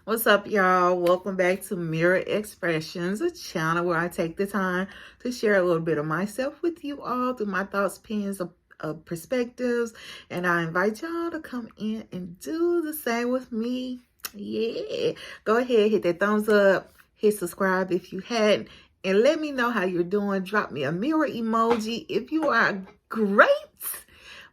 What's up, y'all? Welcome back to Mirror Expressions, a channel where I take the time to share a little bit of myself with you all through my thoughts, opinions, of perspectives. And I invite y'all to come in and do the same with me. Yeah. Go ahead, hit that thumbs up, hit subscribe if you hadn't, and let me know how you're doing. Drop me a mirror emoji if you are great.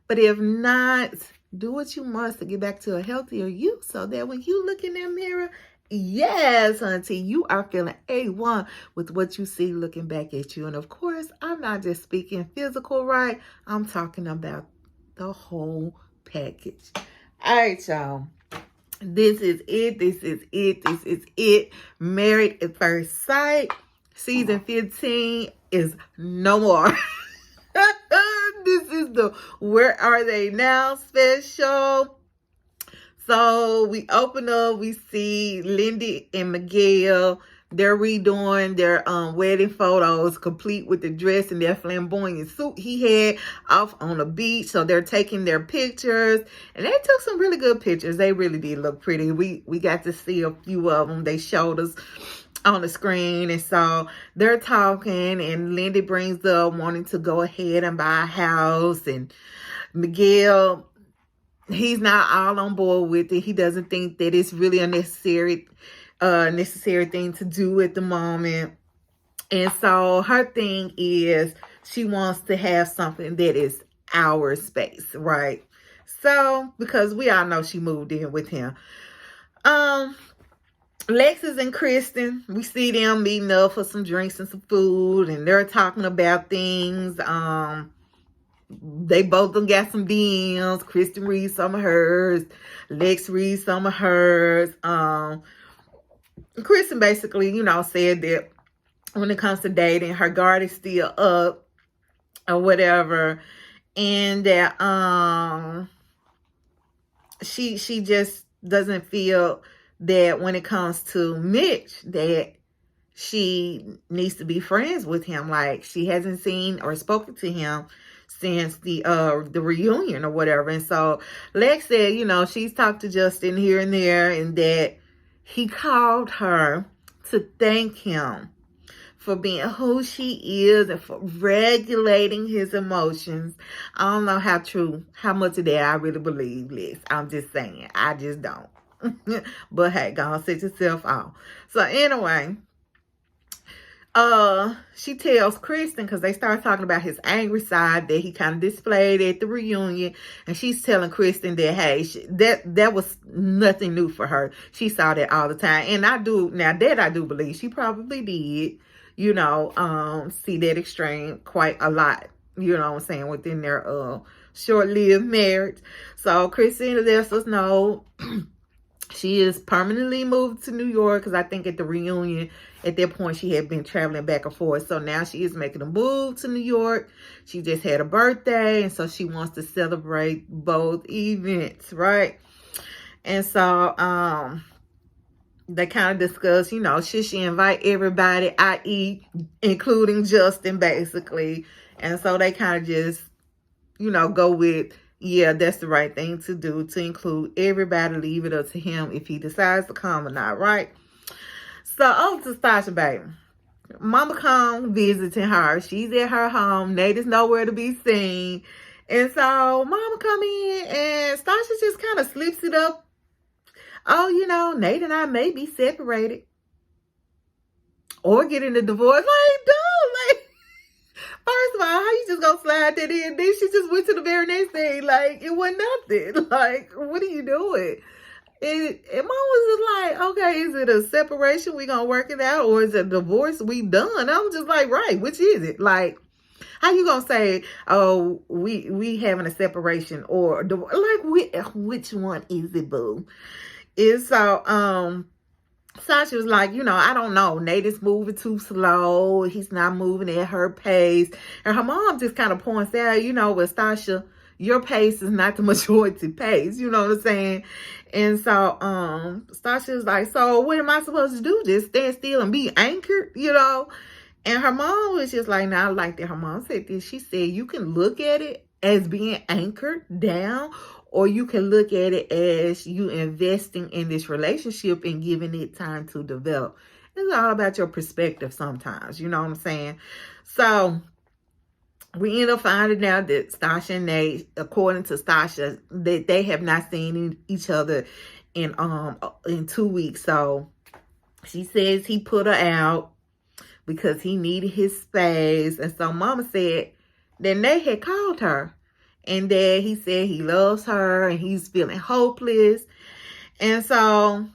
But if not, do what you must to get back to a healthier you so that when you look in that mirror, yes, auntie, you are feeling A1 with what you see looking back at you. And of course, I'm not just speaking physical, right? I'm talking about the whole package. All right, y'all. This is it. This is it. This is it. Married at First Sight. Season 15 is no more. This is the Where Are They Now special. So we open up, we see Lindy and Miguel. They're redoing their wedding photos, complete with the dress and their flamboyant suit he had off on the beach. So they're taking their pictures, and they took some really good pictures. They really did look pretty. We got to see a few of them. They showed us on the screen. And so they're talking, and Lindy brings up wanting to go ahead and buy a house, and Miguel, he's not all on board with it. He doesn't think that it's really a necessary thing to do at the moment. And so her thing is she wants to have something that is our space, right? So because we all know she moved in with him. Lexus and Kristen, we see them meeting up for some drinks and some food, and they're talking about things. They both done got some DMs. Kristen reads some of hers. Lex reads some of hers. Kristen basically, said that when it comes to dating, her guard is still up or whatever, and that she just doesn't feel that when it comes to Mitch, that she needs to be friends with him. Like, she hasn't seen or spoken to him since the reunion or whatever. And so Lex said, she's talked to Justin here and there, and that he called her to thank him for being who she is and for regulating his emotions. I don't know how much of that I really believe, Lex. I'm just saying. I just don't. But hey, go on, set yourself off. So anyway, she tells Kristen, because they start talking about his angry side that he kind of displayed at the reunion, and she's telling Kristen that, hey, that was nothing new for her. She saw that all the time. And I do believe she probably did, see that extreme quite a lot, within their short-lived marriage. So Kristen lets us know she is permanently moved to New York, because I think at the reunion, at that point, she had been traveling back and forth. So now she is making a move to New York. She just had a birthday, and so she wants to celebrate both events, right? And so they kind of discuss, should she invite everybody, i.e., including Justin, basically. And so they kind of just, go with, yeah, that's the right thing to do, to include everybody, leave it up to him if he decides to come or not, right? So over to Stasha, baby. Mama come visiting her. She's at her home. Nate is nowhere to be seen. And so Mama come in, and Stasha just kind of slips it up. Oh, Nate and I may be separated or getting a divorce. Like, dude, first of all, how you just gonna slide that in? Then she just went to the very next thing. Like, it wasn't nothing. Like, what are you doing? And Mom was just like, okay, is it a separation? We gonna work it out, or is it a divorce? We done. I was just like, right, which is it? Like, how you gonna say, oh, we having a separation, or like, which one is it, boo? And so Sasha was like, I don't know. Nate is moving too slow. He's not moving at her pace. And her mom just kind of points out, with Sasha, your pace is not the majority pace. You know what I'm saying? And so Sasha was like, so what am I supposed to do? Just stand still and be anchored, And her mom was just like, I like that her mom said this. She said, you can look at it as being anchored down, or you can look at it as you investing in this relationship and giving it time to develop. It's all about your perspective sometimes, you know what I'm saying? So we end up finding out that Stasha and Nate, according to Stasha, that they have not seen each other in 2 weeks. So she says he put her out because he needed his space. And so Mama said that Nate had called her and that he said he loves her and he's feeling hopeless. And so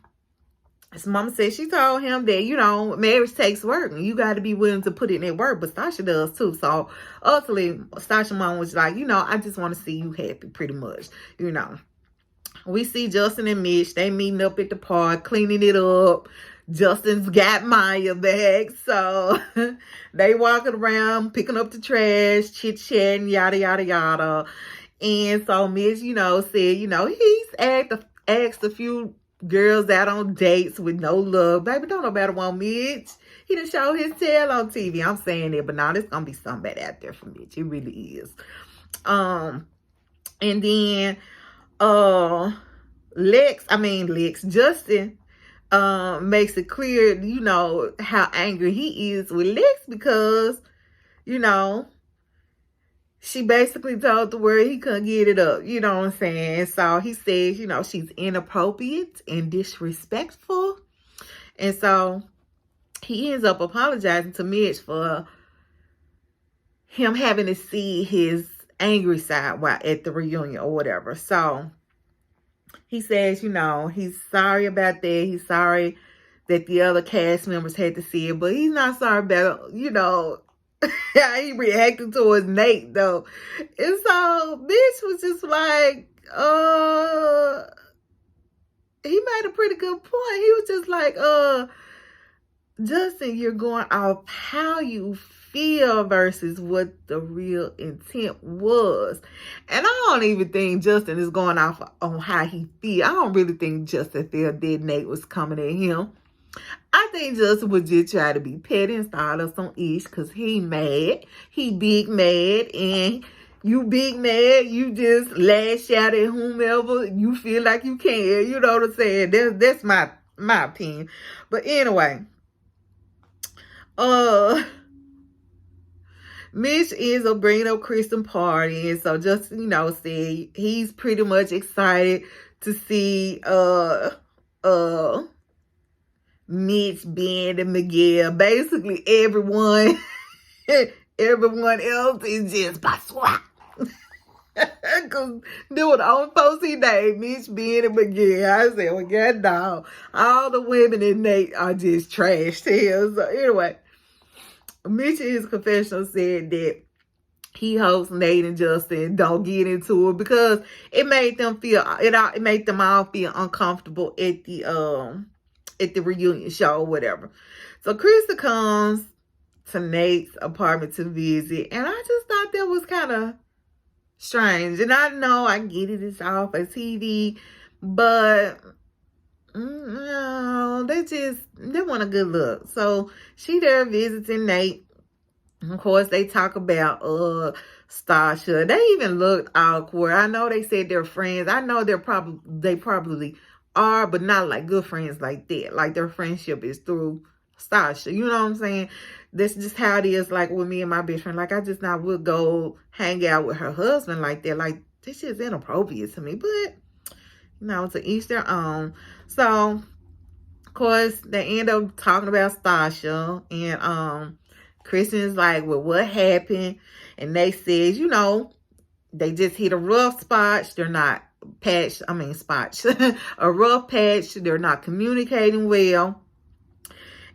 his mama said she told him that, you know, marriage takes work and you got to be willing to put in that work. But Stasha does too. So ultimately, Stasha mom was like, you know, I just want to see you happy pretty much, you know. We see Justin and Mitch. They meeting up at the park, cleaning it up. Justin's got Maya back. So they walking around, picking up the trash, chit-chatting, yada, yada, yada. And so Mitch, you know, said, you know, he's asked a few girls out on dates with no love. Baby, don't nobody want Mitch. He done show his tail on TV. I'm saying it, but now there's gonna be somebody out there for Mitch. It really is. And then Justin makes it clear, you know, how angry he is with Lex because, you know, she basically told the world he couldn't get it up. You know what I'm saying? So he says, you know, she's inappropriate and disrespectful. And so he ends up apologizing to Mitch for him having to see his angry side while at the reunion or whatever. So he says, you know, he's sorry about that. He's sorry that the other cast members had to see it. But he's not sorry about, you know, how he reacted towards Nate though. And so Mitch was just like, he made a pretty good point. He was just like, Justin, you're going off how you feel versus what the real intent was. And I don't even think Justin is going off on how he feel. I don't really think Justin felt that Nate was coming at him. I think Justin was just trying to be petty and start us on ish because he mad. He big mad. And you big mad, you just lash out at whomever you feel like you can. You know what I'm saying? That's my opinion. But anyway, Mitch ends up bringing up Kristen party. And so Justin, you know, said he's pretty much excited to see Mitch, Ben, and Miguel. Basically, everyone else is just Baswa. Because they were the only folks he named, Mitch, Ben, and Miguel. I said, well, God, no. All the women in Nate are just trash to him. So anyway, Mitch in his confessional said that he hopes Nate and Justin don't get into it because it made them all feel uncomfortable at the reunion show or whatever. So Krista comes to Nate's apartment to visit, and I just thought that was kind of strange. And I know I get it, it's off of TV, but no, they want a good look. So she there visiting Nate. Of course, they talk about Stasha. They even looked awkward. I know they said they're friends. I know they probably are, but not like good friends like that. Like their friendship is through Stasha. You know what I'm saying? That's just how it is, like with me and my best friend. Like I just not would go hang out with her husband like that. Like this is inappropriate to me. But you know, to each their own. So of course they end up talking about Stasha, and Kristen is like, well, what happened? And they says, you know, they just hit a rough spot. They're not spots. A rough patch. They're not communicating well.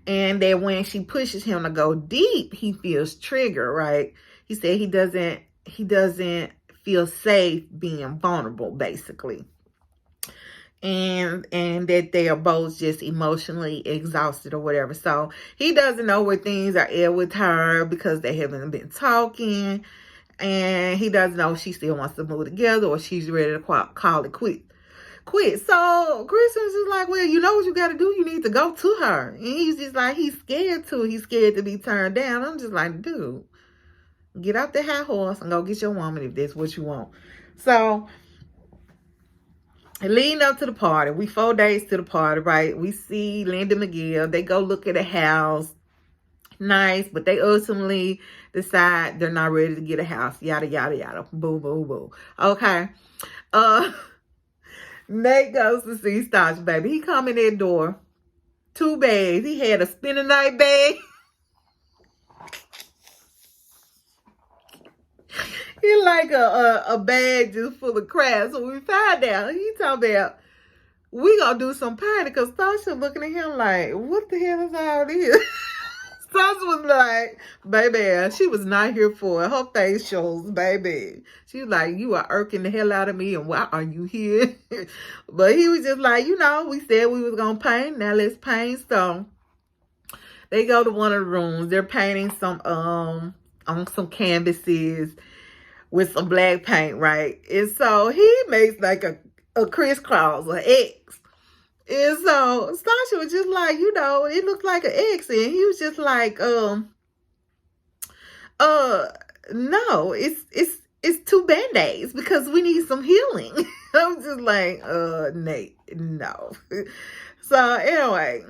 And that when she pushes him to go deep, he feels triggered, right? He said he doesn't feel safe being vulnerable, basically. And that they are both just emotionally exhausted or whatever. So he doesn't know where things are at with her because they haven't been talking. And he doesn't know if she still wants to move together or she's ready to call it quit. So Kristen's just like, well, you know what you got to do? You need to go to her. And he's just like, he's scared to. He's scared to be turned down. I'm just like, dude, get off the high horse and go get your woman if that's what you want. So leading up to the party, we 4 days to the party, right? We see Linda McGill. They go look at a house. Nice, but they ultimately decide they're not ready to get a house. Yada, yada, yada. Boo, boo, boo. Okay. Uh, Nate goes to see Stasha, baby. He come in that door. 2 bags. He had a spend night bag. He like a bag just full of crap. So we find out. He talking about, we gonna do some party, because Stasha looking at him like, what the hell is all this? Stasha was like, baby, she was not here for it. Her face shows, baby. She was like, you are irking the hell out of me, and why are you here? But he was just like, we said we was gonna paint. Now let's paint. So they go to one of the rooms. They're painting some on some canvases with some black paint, right? And so he makes like a crisscross, an X. And so Stasha was just like, it looked like an X. And he was just like, no, it's 2 Band-Aids because we need some healing. I'm just like, Nate, no. So anyway,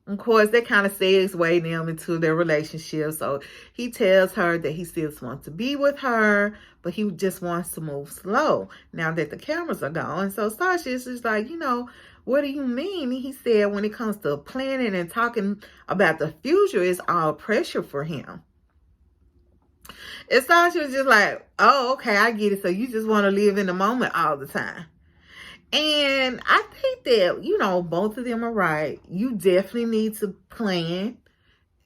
of course, that kind of segues them into their relationship. So he tells her that he still wants to be with her, but he just wants to move slow now that the cameras are gone. So Stasha is just like, what do you mean? He said when it comes to planning and talking about the future, it's all pressure for him. And Stasha was just like, oh, okay, I get it. So you just want to live in the moment all the time. And I think that, both of them are right. You definitely need to plan,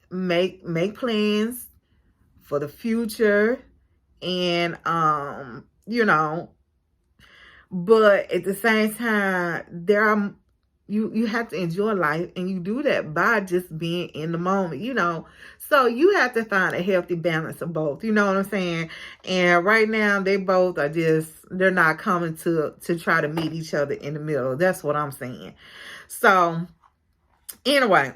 make plans for the future. And, but at the same time, you have to enjoy life, and you do that by just being in the moment, So you have to find a healthy balance of both, you know what I'm saying? And right now, they both are they're not coming to try to meet each other in the middle. That's what I'm saying. So, anyway,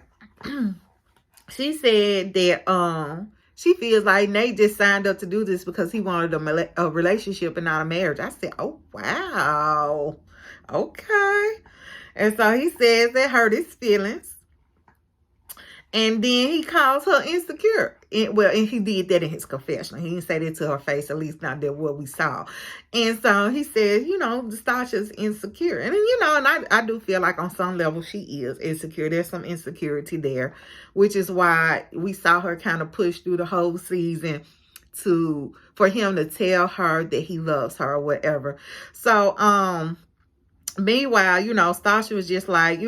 she said that she feels like Nate just signed up to do this because he wanted a relationship and not a marriage. I said, oh, wow. Okay. And so he says that hurt his feelings. And then he calls her insecure. And he did that in his confession. He didn't say that to her face, at least not that what we saw. And so he says, Stasha's insecure. And, and I do feel like on some level she is insecure. There's some insecurity there, which is why we saw her kind of push through the whole season for him to tell her that he loves her or whatever. So, meanwhile, Stasha was just like,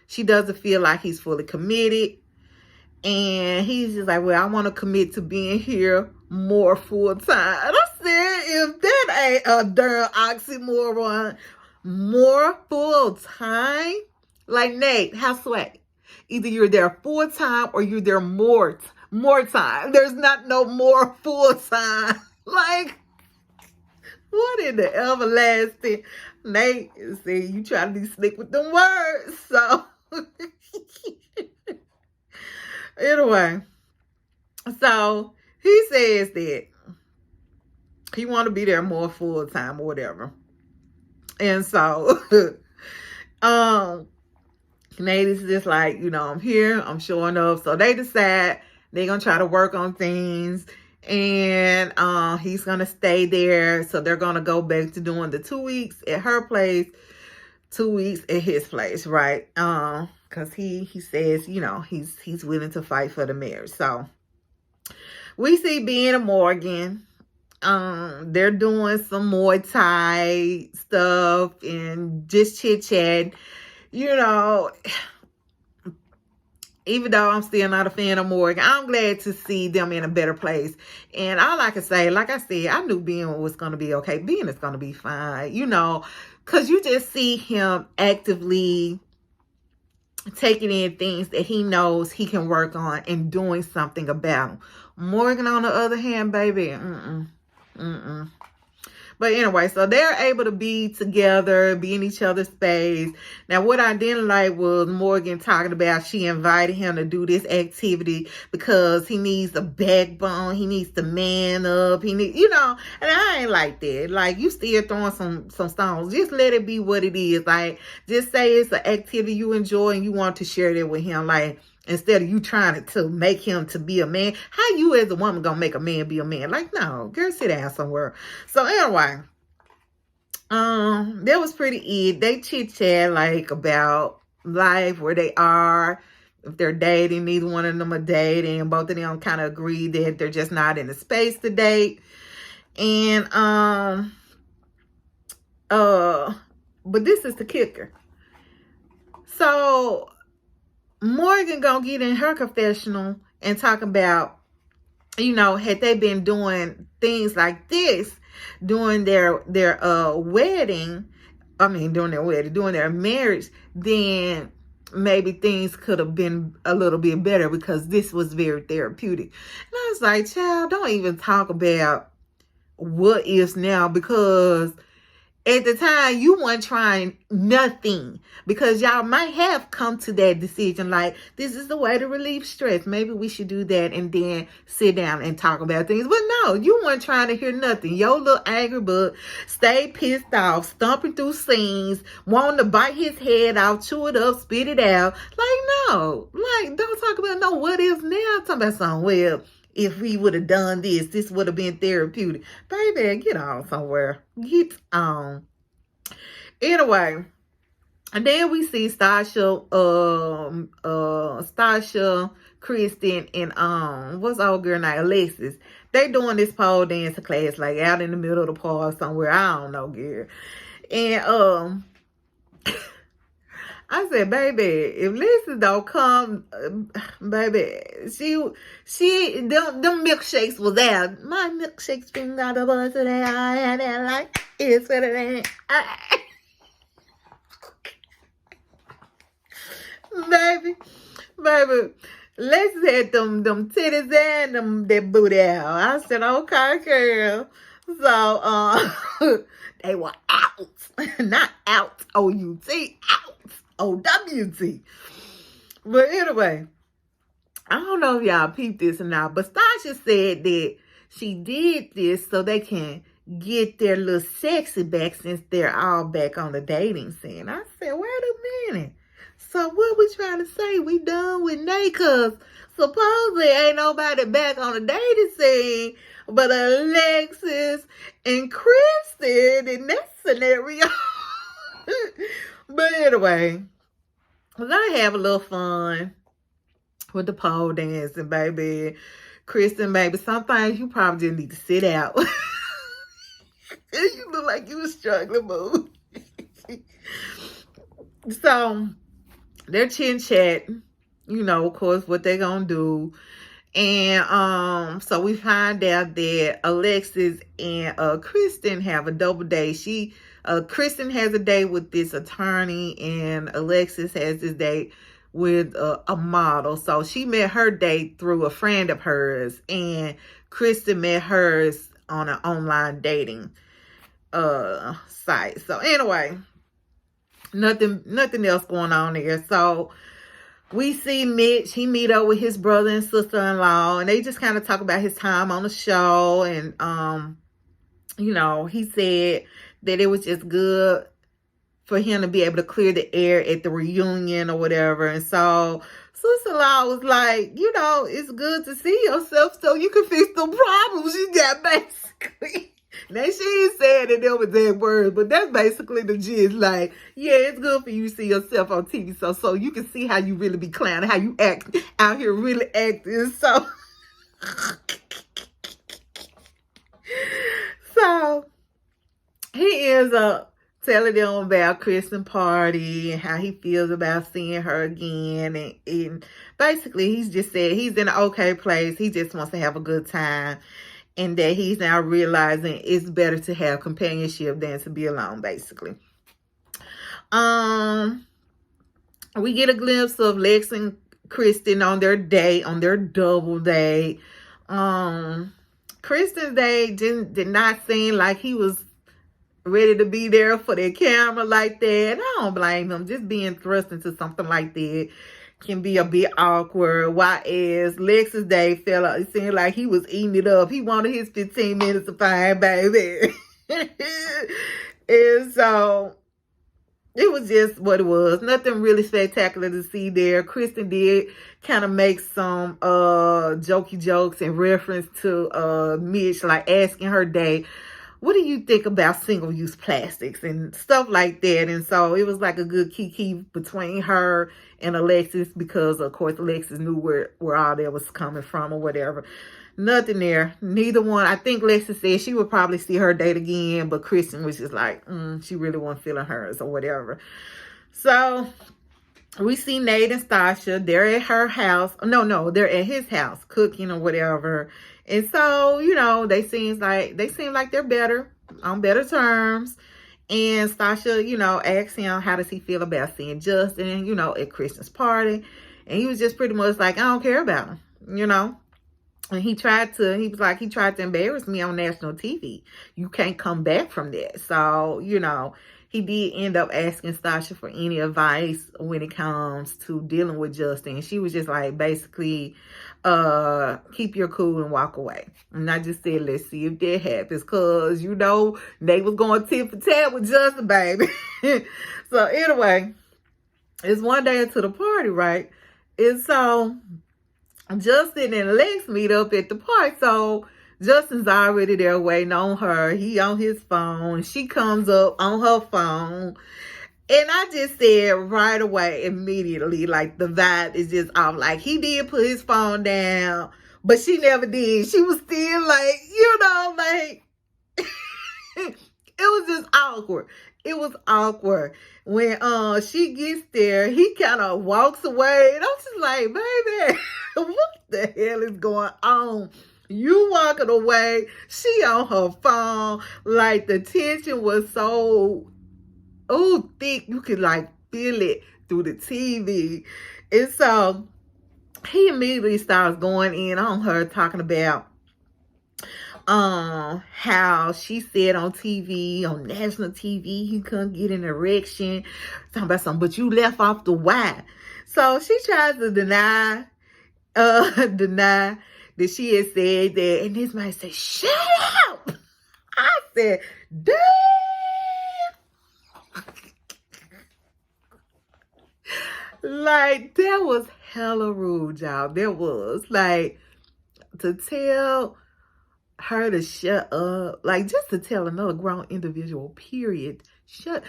she doesn't feel like he's fully committed. And he's just like, well, I want to commit to being here more full time. And I said, if that ain't a darn oxymoron, more full time? Like, Nate, how swag? Either you're there full time or you're there more time. There's not no more full time. Like, what in the everlasting? Nate said, you try to be slick with them words. So, anyway, so he says that he want to be there more full time or whatever. And so, Nate is just like, I'm here, I'm showing up. So they decide they're going to try to work on things. And he's going to stay there. So they're going to go back to doing the 2 weeks at her place, 2 weeks at his place, right? Because he says, he's willing to fight for the marriage. So we see Ben and Morgan. They're doing some Muay Thai stuff and just chit-chat. Even though I'm still not a fan of Morgan, I'm glad to see them in a better place. And all I can say, like I said, I knew Ben was going to be okay. Ben is going to be fine, because you just see him actively taking in things that he knows he can work on and doing something about. Morgan, on the other hand, baby, But But anyway, so they're able to be together, be in each other's space. Now, what I didn't like was Morgan talking about she invited him to do this activity because he needs a backbone. He needs to man up. He needs, and I ain't like that. Like, you still throwing some stones. Just let it be what it is. Like, just say it's an activity you enjoy and you want to share that with him. Like, instead of you trying to make him to be a man, how you as a woman gonna make a man be a man? Like, no, girl, sit down somewhere. So anyway, that was pretty it. They chit chat like about life, where they are, if they're dating. Neither one of them are dating. Both of them kind of agree that they're just not in the space to date. And but this is the kicker. So Morgan gonna get in her confessional and talk about, had they been doing things like this during their wedding, during their marriage, then maybe things could have been a little bit better because this was very therapeutic. And I was like, child, don't even talk about what is now, because at the time, you weren't trying nothing, because y'all might have come to that decision like, this is the way to relieve stress. Maybe we should do that and then sit down and talk about things. But no, you weren't trying to hear nothing. Your little angry butt stayed pissed off, stomping through scenes, wanting to bite his head off, chew it up, spit it out. Like, no. Like, don't talk about no what if now. Talk about something, well, if we would have done this would have been therapeutic. Baby, get on somewhere. Get on. Anyway, and then we see Stasha, Kristen, and what's old girl name? Alexis. They doing this pole dancing class, like out in the middle of the park somewhere. I don't know, girl. And I said, baby, if Lisa don't come, baby, them milkshakes was there. My milkshakes been got a bunch of that. I had that like it's for the baby, Lisa had them titties and that booty out. I said, okay, girl. So they were out, not out, O-U-T, out. OWT. But anyway, I don't know if y'all peeped this or not, but Stasha said that she did this so they can get their little sexy back since they're all back on the dating scene. I said, wait a minute. So what we trying to say? We done with Nate? Because supposedly ain't nobody back on the dating scene but Alexis and Kristen in that scenario. But anyway, we're going to have a little fun with the pole dancing, baby. Kristen, baby, sometimes you probably just need to sit out. You look like you was struggling, boo. So, they're chin-chat, of course, what they're going to do. And so we find out that Alexis and Kristen have a double date. Kristen has a date with this attorney, and Alexis has this date with a model. So she met her date through a friend of hers, and Kristen met hers on an online dating site. So anyway, nothing else going on there. So we see Mitch. He meet up with his brother and sister-in-law, and they just kind of talk about his time on the show. And he said that it was just good for him to be able to clear the air at the reunion or whatever. And so sister-in-law was like, it's good to see yourself so you can fix the problems you got, basically. Now, she ain't saying that there was that word, but that's basically the gist. Like, yeah, it's good for you to see yourself on TV so you can see how you really be clowning, how you act out here really acting. So he ends up telling them about Kristen party and how he feels about seeing her again. And basically, he's just said he's in an okay place. He just wants to have a good time. And that he's now realizing it's better to have companionship than to be alone, basically. We get a glimpse of Lex and Kristen on their date, on their double date. Kristen's date did not seem like he was ready to be there for their camera like that. I don't blame him. Just being thrust into something like that can be a bit awkward. Why as Lexus Day fell out, it seemed like he was eating it up. He wanted his 15 minutes of fame, baby. And so it was just what it was. Nothing really spectacular to see there. Kristen did kind of make some jokey jokes in reference to Mitch, like asking her date, what do you think about single-use plastics and stuff like that? And so it was like a good kiki between her and Alexis, because of course Alexis knew where all that was coming from or whatever. Nothing there. Neither one. I think Lexus said she would probably see her date again, but Kristen was just like, she really wasn't feeling hers or whatever. So we see Nate and Stasha. They're at her house. No, they're at his house cooking or whatever. And so, they seem like they're better, on better terms. And Stasha, asks him, how does he feel about seeing Justin, at Kristen's party? And he was just pretty much like, I don't care about him, And he tried to embarrass me on national TV. You can't come back from that. So, he did end up asking Stasha for any advice when it comes to dealing with Justin. She was just like, basically, keep your cool and walk away. And I just said, let's see if that happens. Because, they was going tit for tat with Justin, baby. So, anyway, it's one day into the party, right? And so Justin and Lex meet up at the park. So Justin's already there waiting on her. He on his phone. She comes up on her phone. And I just said right away, immediately, like the vibe is just off. Like he did put his phone down, but she never did. She was still like, it was just awkward. It was awkward. When she gets there, he kind of walks away. And I'm just like, baby, what the hell is going on? You walking away, she on her phone. Like the tension was so thick, you could like feel it through the TV. And so he immediately starts going in on her, talking about how she said on TV, on national TV, he couldn't get an erection. Talking about something, but you left off the Y. So she tries to deny that she had said that, and this man said, shut up. I said, damn. Like, that was hella rude, y'all. There was, like, to tell her to shut up, like, just to tell another grown individual, period, tell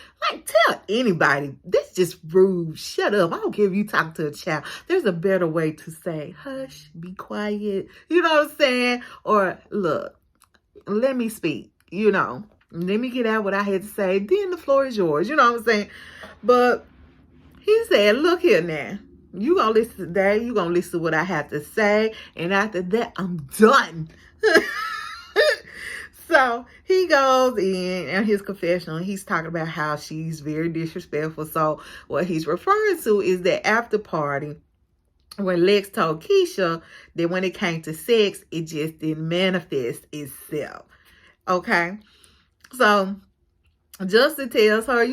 anybody, that's just rude. Shut up. I don't care if you talk to a child. There's a better way to say, hush, be quiet. You know what I'm saying? Or, look, let me speak, let me get out what I had to say. Then the floor is yours. You know what I'm saying? But he said, look here now. You gonna listen today. You gonna listen to what I have to say. And after that, I'm done. So he goes in and his confessional. He's talking about how she's very disrespectful. So what he's referring to is that after party, when Lex told Keisha that when it came to sex, it just didn't manifest itself. Okay? So Justin tells her,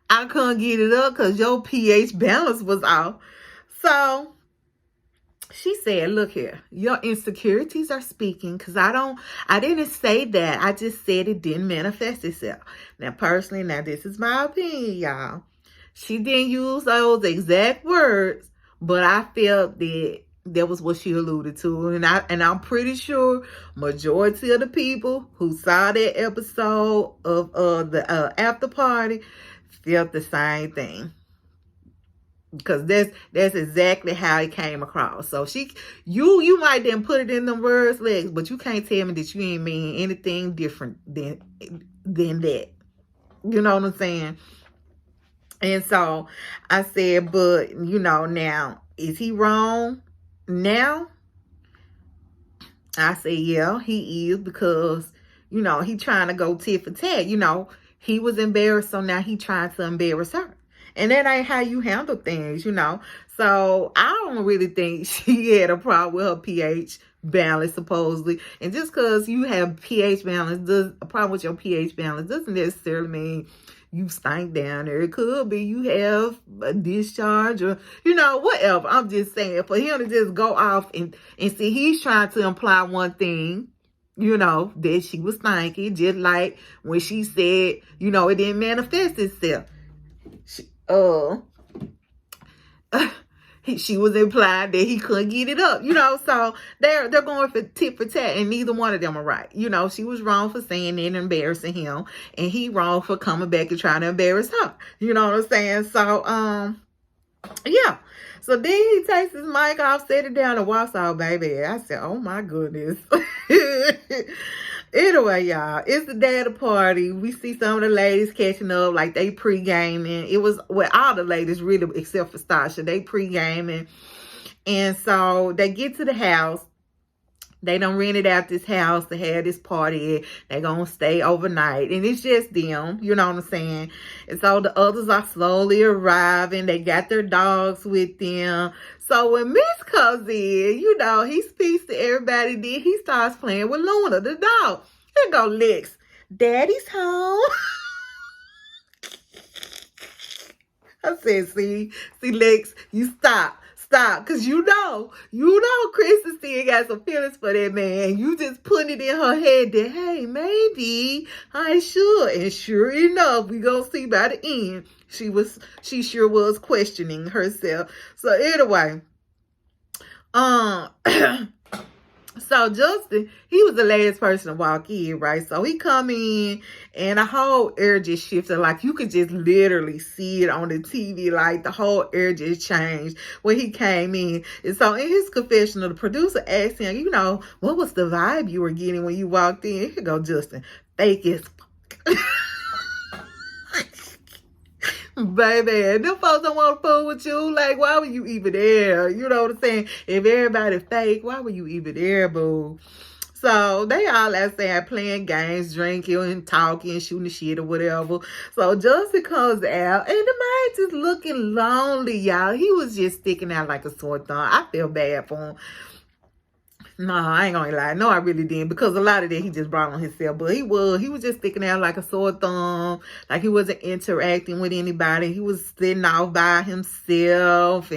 I couldn't get it up because your pH balance was off. So she said, look here, your insecurities are speaking, because I didn't say that. I just said it didn't manifest itself. Now, personally, this is my opinion, y'all. She didn't use those exact words, but I felt that was what she alluded to. And I'm pretty sure majority of the people who saw that episode of the after party felt the same thing. Because that's exactly how it came across. So you might then put it in them words, Lex, but you can't tell me that you ain't mean anything different than that. You know what I'm saying? And so I said, but now, is he wrong? Now? I said, yeah, he is, because, he trying to go tit for tat. He was embarrassed, so now he trying to embarrass her. And that ain't how you handle things, So I don't really think she had a problem with her pH balance, supposedly. And just because you have pH balance, a problem with your pH balance doesn't necessarily mean you stink down there. It could be you have a discharge or, whatever. I'm just saying, for him to just go off and see, he's trying to imply one thing, that she was stinky, just like when she said, it didn't manifest itself. She was implying that he couldn't get it up, so they're going for tit for tat, and neither one of them are right. She was wrong for saying it and embarrassing him, and he wrong for coming back and trying to embarrass her. You know what I'm saying? So, yeah. So then he takes his mic off, set it down, and walks out, baby. I said, oh my goodness. Anyway, y'all, it's the day of the party. We see some of the ladies catching up, like they pre-gaming. It was, well, all the ladies really, except for Stasha, they pre-gaming. And so they get to the house. They done rented out this house to have this party. They're going to stay overnight. And it's just them, you know what I'm saying? And so the others are slowly arriving. They got their dogs with them. So when Mitch comes in, he speaks to everybody. Then he starts playing with Luna, the dog. Here go Lex. Daddy's home. I said, see, Lex, you stop. Because Kristen still got some feelings for that man. You just put it in her head that, hey, maybe I should. And sure enough, we gonna see by the end, she sure was questioning herself. So anyway, so Justin, he was the last person to walk in, right? So he come in and the whole air just shifted. Like you could just literally see it on the TV. Like the whole air just changed when he came in. And so in his confessional, the producer asked him, what was the vibe you were getting when you walked in? Here go Justin. Fake as fuck. Baby, them folks don't want to fool with you. Like, why were you even there? You know what I'm saying? If everybody fake, why were you even there, boo? So they all outside playing games, drinking and talking, shooting the shit or whatever. So Justin comes out and the man just looking lonely, y'all. He was just sticking out like a sore thumb. I feel bad for him. No, I ain't gonna lie. No, I really didn't, because a lot of that he just brought on himself. But he was just sticking out like a sore thumb. Like he wasn't interacting with anybody. He was sitting off by himself.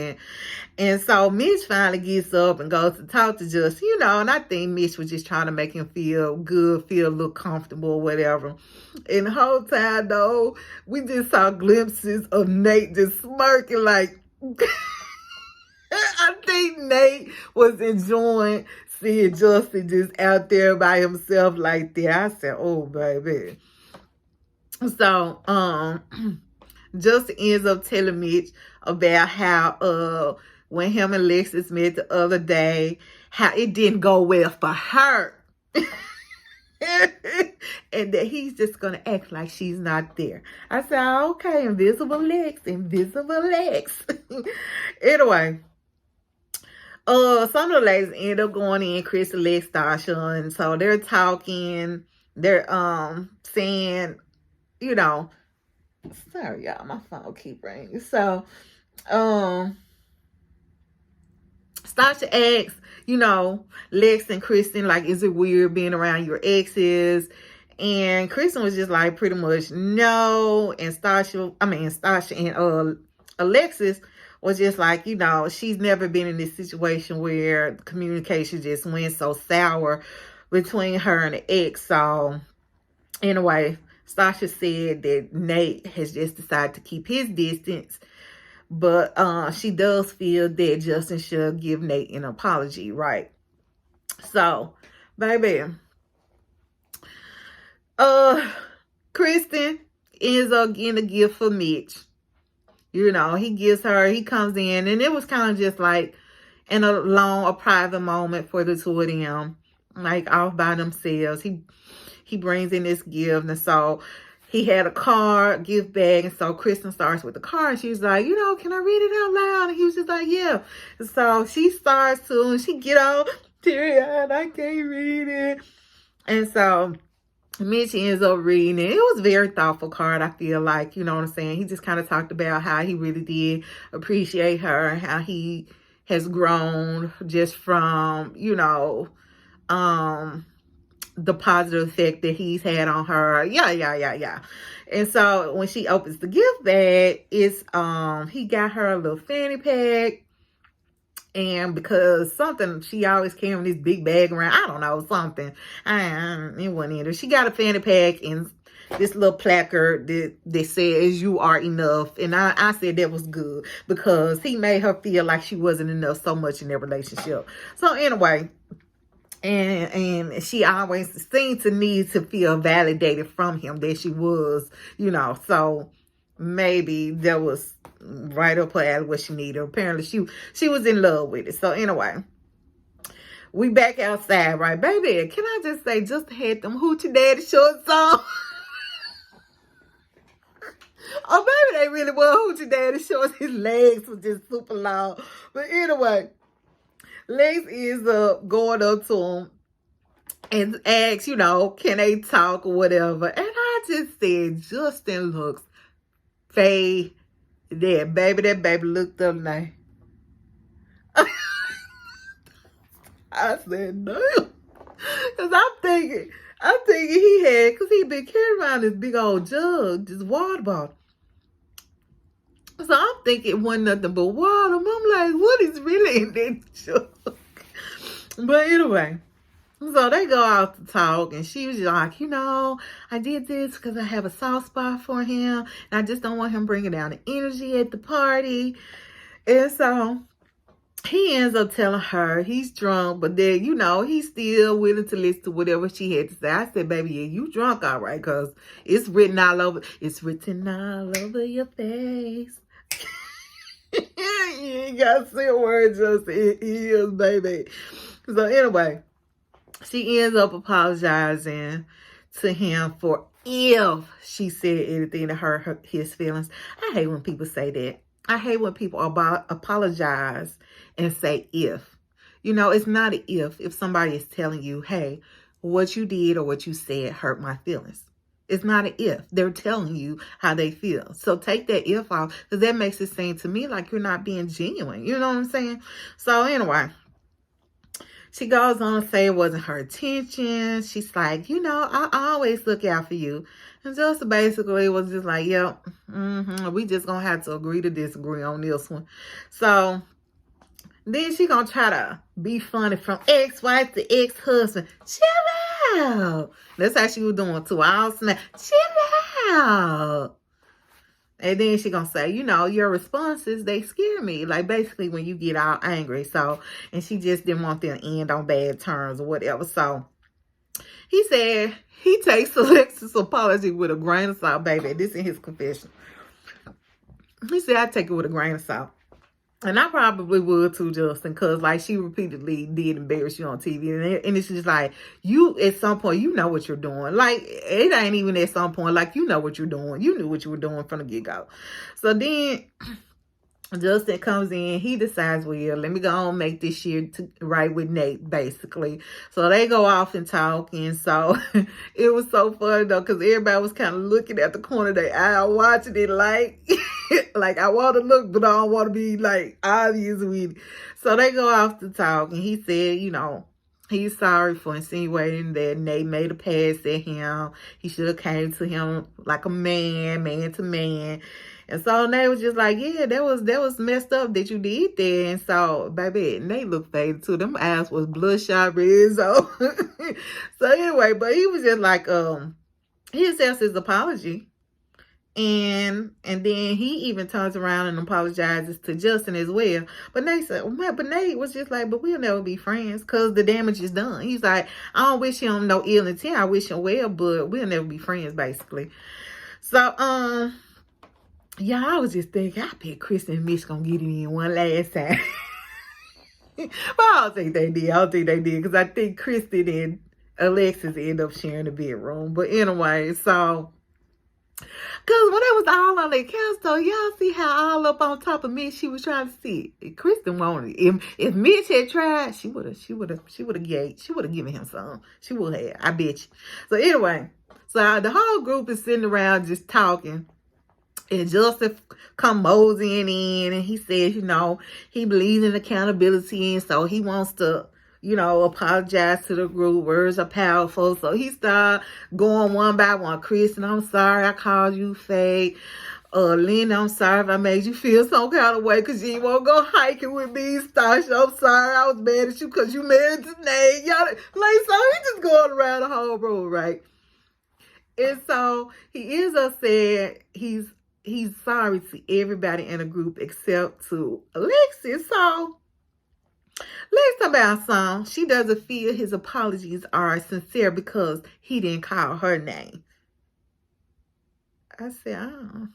And so Mitch finally gets up and goes to talk to Justin, and I think Mitch was just trying to make him feel good, feel a little comfortable or whatever. And the whole time, though, we just saw glimpses of Nate just smirking like... I think Nate was enjoying seeing Justin just out there by himself like that. I said, oh, baby. So, Justin ends up telling Mitch about how when him and Lexus met the other day, how it didn't go well for her. And that he's just going to act like she's not there. I said, okay, invisible Lex. Anyway. Some of the ladies end up going in, Kristen, Lex, Stasha, and so they're talking. They're saying, sorry y'all, my phone keep ringing. So, Stasha asks, Lex and Kristen, like, is it weird being around your exes? And Kristen was just like, pretty much no. And Stasha and Alexis was just like, she's never been in this situation where communication just went so sour between her and the ex. So, anyway, Stasha said that Nate has just decided to keep his distance. But she does feel that Justin should give Nate an apology, right? So, baby, Kristen ends up getting a gift for Mitch. He comes in, and it was kind of just like in a private moment for the two of them, like off by themselves. He brings in this gift, and so he had a card, gift bag, and so Kristen starts with the card. She's like, can I read it out loud? And he was just like, yeah. And so she starts to, and she get all teary-eyed, I can't read it. And so Mitch ends up reading it. It was a very thoughtful card, I feel like, you know what I'm saying? He just kind of talked about how he really did appreciate her, how he has grown just from, the positive effect that he's had on her. Yeah. And so when she opens the gift bag, it's he got her a little fanny pack. And because something, she always carrying this big bag around. I don't know, something. It wasn't either. She got a fanny pack and this little placard that says you are enough. And I said that was good because he made her feel like she wasn't enough so much in their relationship. So anyway, and she always seemed to need to feel validated from him that she was, so maybe that was right up her alley what she needed. Apparently she was in love with it. So anyway, we back outside, right? Baby, can I just say, just had them Hoochie Daddy shorts on. Oh, baby, they really were Hoochie Daddy shorts. His legs were just super long. But anyway, Lex is going up to him and asks, can they talk or whatever. And I just said, Justin looks fade. That baby looked up like, I said, no. Because I'm thinking he had, because he been carrying around this big old jug, this water bottle. So I'm thinking it wasn't nothing but water. I'm like, what is really in that jug? But anyway, so they go out to talk, and she was like, I did this because I have a soft spot for him, and I just don't want him bringing down the energy at the party. And so he ends up telling her he's drunk, but then, he's still willing to listen to whatever she had to say. I said, baby, yeah, you drunk, all right, because it's written all over your face. You ain't got to say a word, just it is, baby. So anyway, she ends up apologizing to him for if she said anything to hurt his feelings. I hate when people say that. I hate when people apologize and say if. It's not an if somebody is telling you, hey, what you did or what you said hurt my feelings. It's not an if. They're telling you how they feel. So take that if off, because that makes it seem to me like you're not being genuine. You know what I'm saying? So anyway, she goes on to say it wasn't her intention. She's like, I always look out for you. And just basically was just like, yep, we just going to have to agree to disagree on this one. So then she going to try to be funny from ex-wife to ex-husband. Chill out. That's how she was doing too. All snap. Chill out. And then she gonna say, your responses, they scare me. Like, basically, when you get all angry. So, and she just didn't want them to end on bad terms or whatever. So, he said he takes Alexis' apology with a grain of salt, baby. This is his confession. He said, I take it with a grain of salt. And I probably would too, Justin, because, like, she repeatedly did embarrass you on TV. And it's just like, you, at some point, you know what you're doing. Like, it ain't even at some point. Like, you know what you're doing. You knew what you were doing from the get-go. So then Justin comes in. He decides, well, let me go on and make this year right with Nate, basically. So they go off and talk. And so it was so funny, though, because everybody was kind of looking at the corner of their eye, watching it like... like, I want to look, but I don't want to be, like, obvious with it. So they go off to talk, and he said, he's sorry for insinuating that Nate made a pass at him. He should have came to him like a man to man. And so Nate was just like, yeah, that was messed up that you did that. And so, baby, Nate looked faded too. Them eyes was bloodshot red. So, anyway, but he was just like, he accepts his apology. And then he even turns around and apologizes to Justin as well. But Nate said, but Nate was just like, but we'll never be friends because the damage is done. He's like, I don't wish him no ill intent. I wish him well, but we'll never be friends, basically. So, yeah, I was just thinking, I bet Kristen and Mitch gonna get it in one last time. But I don't think they did. Because I think Kristen and Alexis end up sharing the bedroom. But anyway, so... Because when it was all on their couch, though, y'all see how all up on top of Mitch she was trying to sit. Kristen wanted it. If Mitch had tried, she would have given him some. She would have. I bet you. So anyway, So the whole group is sitting around just talking. And Joseph come moseying in, and he says, he believes in accountability, and so he wants to, apologize to the group. Words are powerful. So he started going one by one. Kristen, I'm sorry I called you fake. Lynn, I'm sorry if I made you feel some kind of way because you didn't want to go hiking with me. Stasha, I'm sorry I was mad at you because you married Janae. Y'all, so he just going around the whole road, right? And so he ends up saying he's sorry to everybody in the group except to Alexis. So let's talk about some. She doesn't feel his apologies are sincere because he didn't call her name. I said, oh.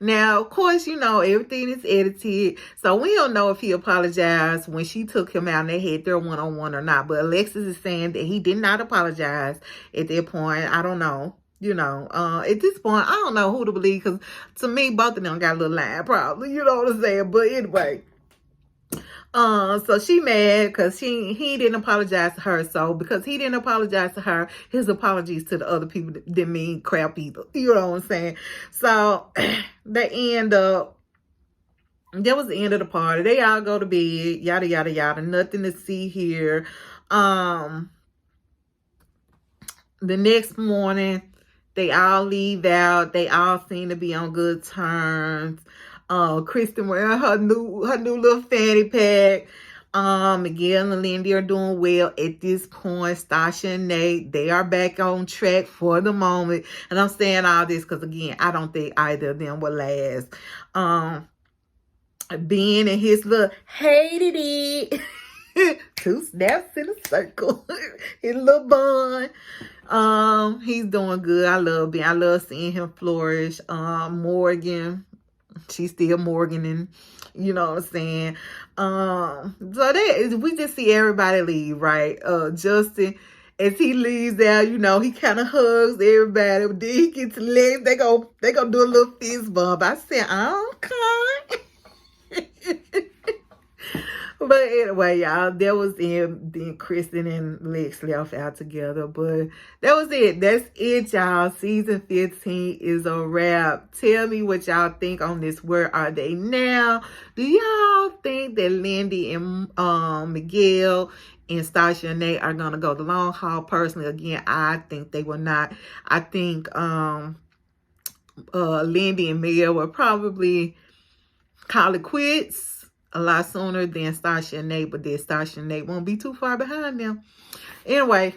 Now, of course, everything is edited. So we don't know if he apologized when she took him out and they had their one-on-one or not. But Alexis is saying that he did not apologize at that point. I don't know. At this point, I don't know who to believe because to me, both of them got a little line problem. You know what I'm saying? But anyway. So she mad because he didn't apologize to her. So because he didn't apologize to her, his apologies to the other people didn't mean crap either. You know what I'm saying? So that was the end of the party. They all go to bed, yada yada yada. Nothing to see here. The next morning, they all leave out. They all seem to be on good terms. Kristen wearing her new little fanny pack. Miguel and Lindy are doing well at this point. Stasha and Nate, they are back on track for the moment. And I'm saying all this because, again, I don't think either of them will last. Ben and his little hated it. 2 snaps in a circle. His little bun. He's doing good. I love Ben. I love seeing him flourish. Morgan, she's still Morganing. You know what I'm saying? So we just see everybody leave, right? Justin, as he leaves out, he kind of hugs everybody. But then he gets legs. They go do a little fist bump. I said, okay. But anyway, y'all, that was then Kristen and Lex left out together. But that was it. That's it, y'all. Season 15 is a wrap. Tell me what y'all think on this. Where are they now? Do y'all think that Lindy and Miguel and Stasha and Nate are going to go the long haul? Personally, again, I think they will not. I think Lindy and Miguel will probably call it quits a lot sooner than Stasha and Nate, but then Stasha and Nate won't be too far behind them. Anyway,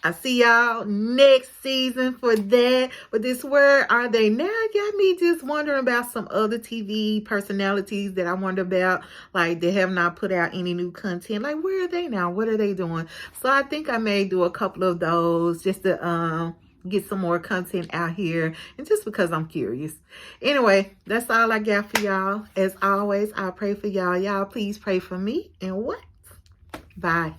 I see y'all next season for that. But this Where Are They Now got me just wondering about some other TV personalities that I wonder about. Like, they have not put out any new content. Like, where are they now? What are they doing? So I think I may do a couple of those just to get some more content out here, and just because I'm curious. Anyway, that's all I got for y'all. As always, I pray for y'all. Y'all please pray for me. And what? Bye.